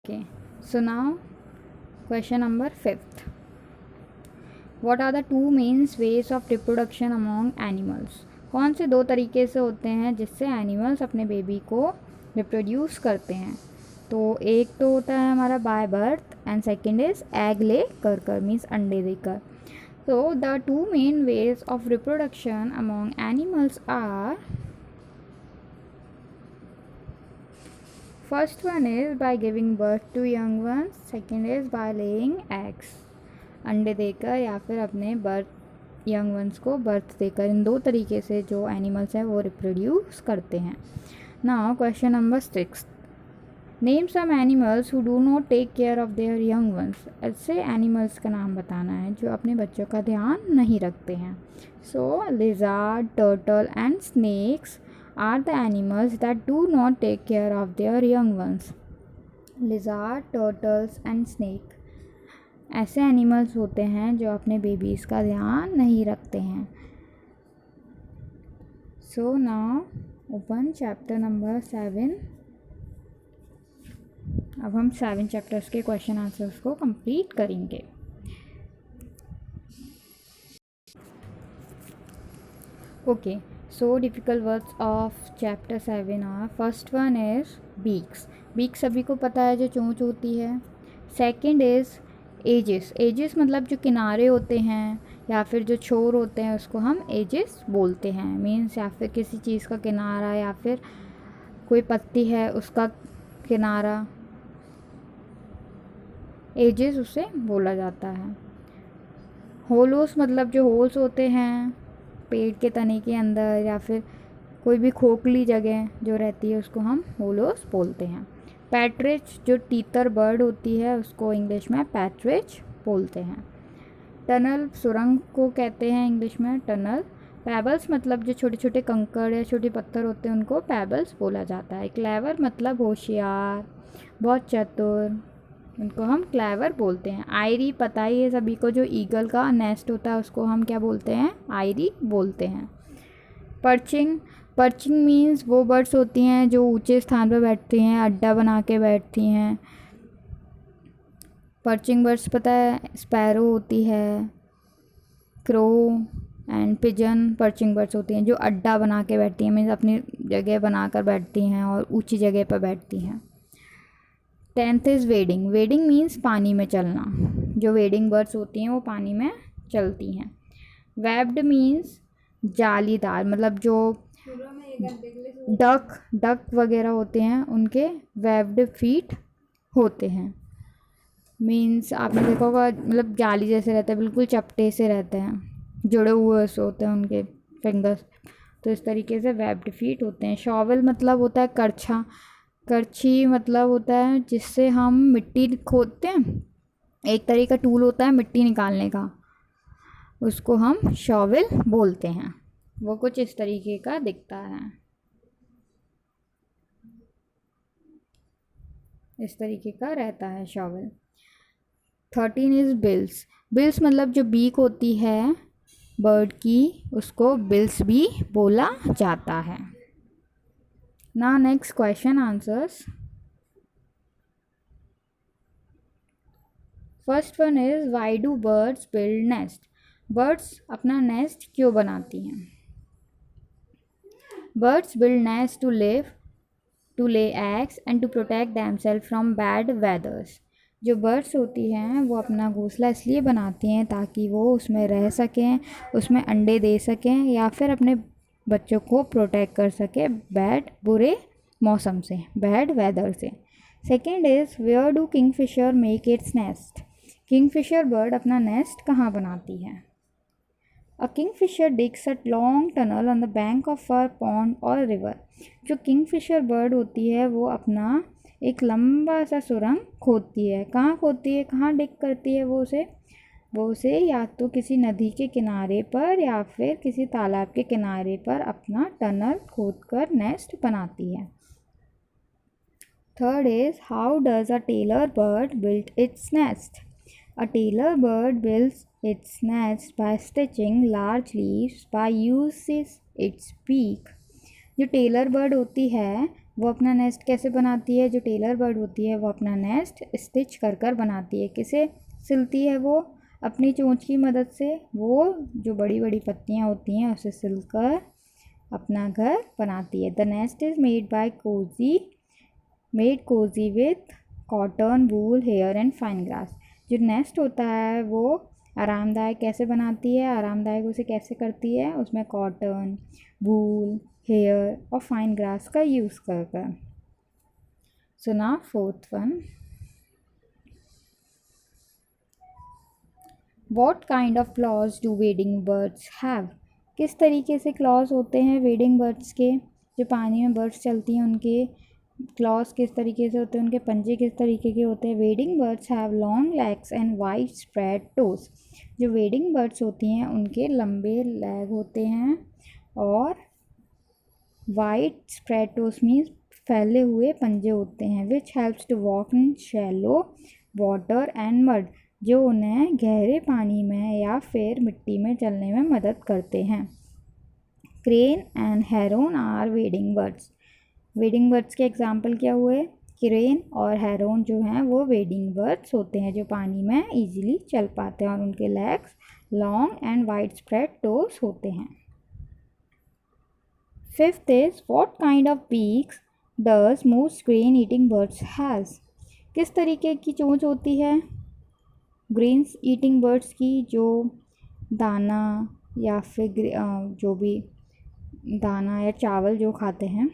Okay, so now question number 5th. What are the two main ways of reproduction among animals? कौन से दो तरीके से होते हैं जिससे एनिमल्स अपने बेबी को रिप्रोड्यूस करते हैं? तो एक तो होता है हमारा by birth and second is egg ले कर मीन्स अंडे देकर. So the two main ways of reproduction among animals are, first one is by giving birth to young ones, second is by laying eggs. अंडे देकर या फिर अपने young ones को बर्थ देकर. इन दो तरीके से जो एनिमल्स हैं वो रिप्रोड्यूस करते हैं. Now question number 6. Name some animals who do not take care of their young ones. ऐसे एनिमल्स का नाम बताना है जो अपने बच्चों का ध्यान नहीं रखते हैं. So lizard, turtle and snakes are the animals that do not take care of their young ones. Lizard, turtles and snake ऐसे एनिमल्स होते हैं जो अपने बेबीज़ का ध्यान नहीं रखते हैं. So now open chapter number 7. अब हम 7 चैप्टर्स के क्वेश्चन आंसर्स को कंप्लीट करेंगे. Okay, so difficult words of chapter 7 are, first one is beaks. beaks सभी को पता है जो चोंच होती है. second is edges. edges मतलब जो किनारे होते हैं या फिर जो छोर होते हैं उसको हम edges बोलते हैं. मीन्स या फिर किसी चीज़ का किनारा या फिर कोई पत्ती है उसका किनारा, edges उसे बोला जाता है. होलोस मतलब जो होल्स होते हैं पेड़ के तने के अंदर या फिर कोई भी खोखली जगह जो रहती है उसको हम होलोस बोलते हैं. पैट्रिच जो तीतर बर्ड होती है उसको इंग्लिश में पैट्रिच बोलते हैं. टनल सुरंग को कहते हैं इंग्लिश में टनल. पैबल्स मतलब जो छोटे छोटे कंकड़ या छोटे पत्थर होते हैं उनको पैबल्स बोला जाता है. क्लेवर मतलब होशियार, बहुत चतुर, उनको हम क्लेवर बोलते हैं. आयरी पता ही है सभी को जो ईगल का नेस्ट होता है उसको हम क्या बोलते हैं? आयरी बोलते हैं. पर्चिंग. पर्चिंग मीन्स वो बर्ड्स होती हैं जो ऊंचे स्थान पर बैठती हैं, अड्डा बना के बैठती हैं. पर्चिंग बर्ड्स पता है स्पैरो होती है, crow and pigeon perching birds होती हैं जो अड्डा बना के बैठती हैं. मीन्स अपनी जगह बनाकर बैठती हैं और ऊंची जगह पर बैठती हैं. 10th is wedding. Wedding means पानी में चलना. जो वेडिंग बर्ड्स होती हैं वो पानी में चलती हैं. वेब्ड मीन्स जालीदार, मतलब जो डक वगैरह होते हैं उनके वेब्ड फीट होते हैं. मीन्स आपने देखा होगा मतलब जाली जैसे रहते हैं, बिल्कुल चपटे से रहते हैं, जुड़े हुए से होते हैं उनके फिंगर्स. तो इस तरीके से वेब्ड फीट होते हैं. शॉवल मतलब होता है करछा. करछी मतलब होता है जिससे हम मिट्टी खोदते हैं, एक तरह का टूल होता है मिट्टी निकालने का, उसको हम शॉवल बोलते हैं. वो कुछ इस तरीके का दिखता है, इस तरीके का रहता है शॉवल. 13 is bills. बिल्स मतलब जो बीक होती है बर्ड की उसको बिल्स भी बोला जाता है. Now next question answers. First one is why do birds build nest? Birds अपना nest क्यों बनाती हैं? Birds build nest to live, to lay eggs and to protect themselves from bad weathers. जो बर्ड्स होती हैं वो अपना घोंसला इसलिए बनाती हैं ताकि वो उसमें रह सकें, उसमें अंडे दे सकें या फिर अपने बच्चों को प्रोटेक्ट कर सके बुरे मौसम से, बैड वेदर से. Second is where do kingfisher make its nest. Kingfisher bird अपना नेस्ट कहाँ बनाती है? A kingfisher digs a long tunnel on the bank of a pond और रिवर. जो किंगफिशर बर्ड होती है वो अपना एक लंबा सा सुरंग खोदती है. कहाँ खोदती है, कहाँ डिग करती है वो उसे या तो किसी नदी के किनारे पर या फिर किसी तालाब के किनारे पर अपना टनल खोदकर नेस्ट बनाती है. Third is how does a tailor bird build its nest. A tailor bird builds its nest by stitching large leaves by uses its beak. जो टेलर बर्ड होती है वो अपना नेस्ट कैसे बनाती है? जो टेलर बर्ड होती है वो अपना नेस्ट स्टिच कर कर बनाती है। किसे सिलती है वो? अपनी चोंच की मदद से। वो जो बड़ी बड़ी पत्तियाँ होती हैं उसे सिलकर अपना घर बनाती है। The nest is made cosy with cotton, wool, hair and fine grass. जो नेस्ट होता है वो आरामदायक कैसे बनाती है? आरामदायक उसे कैसे करती है? उसमें कॉटन, वूल, हेयर और फाइन ग्रास का यूज़ कर कर। So now fourth one, what kind of clause do wedding birds have? किस तरीके से क्लॉज होते हैं वेडिंग बर्ड्स के? जो पानी में बर्ड्स चलती हैं उनके क्लॉज किस तरीके से होते हैं? उनके पंजे किस तरीके के होते हैं? Wading birds have long legs and wide spread toes. जो वेडिंग बर्ड्स होती हैं उनके लंबे लेग होते हैं और वाइड स्प्रेड टोस मीन्स फैले हुए पंजे होते हैं। Which helps to walk in shallow water and mud, जो उन्हें गहरे पानी में या फिर मिट्टी में चलने में मदद करते हैं। Crane and heron are wading birds. Wading birds के एग्जाम्पल क्या हुए? क्रेन और हेरोन जो हैं वो वेडिंग बर्ड्स होते हैं जो पानी में इजीली चल पाते हैं और उनके legs long and wide spread toes होते हैं। Fifth is what kind of beaks does most grain eating birds has? किस तरीके की चोंच होती है ग्रेन्स ईटिंग बर्ड्स की? जो दाना या फिर जो भी दाना या चावल जो खाते हैं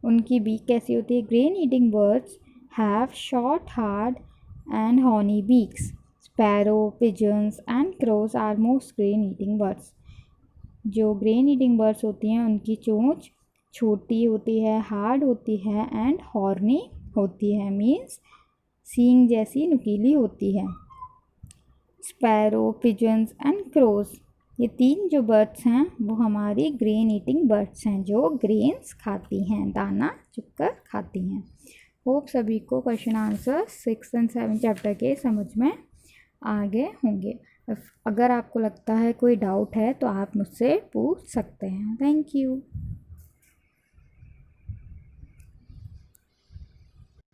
उनकी बीक कैसी होती है? Grain eating birds have short, hard and horny beaks. Sparrow, pigeons and crows are most grain eating birds. जो ग्रेन ईटिंग बर्ड्स होती हैं उनकी चोंच छोटी होती है, हार्ड होती है एंड हॉर्नी होती है, मीन्स सींग जैसी नुकीली होती है। स्पैरो, पिजन्स एंड क्रोस, ये तीन जो बर्ड्स हैं वो हमारी ग्रेन ईटिंग बर्ड्स हैं जो ग्रेन्स खाती हैं, दाना चुगकर खाती हैं। होप सभी को क्वेश्चन आंसर 6 और 7 चैप्टर के समझ में आ गए होंगे। अगर आपको लगता है कोई डाउट है तो आप मुझसे पूछ सकते हैं। Thank you.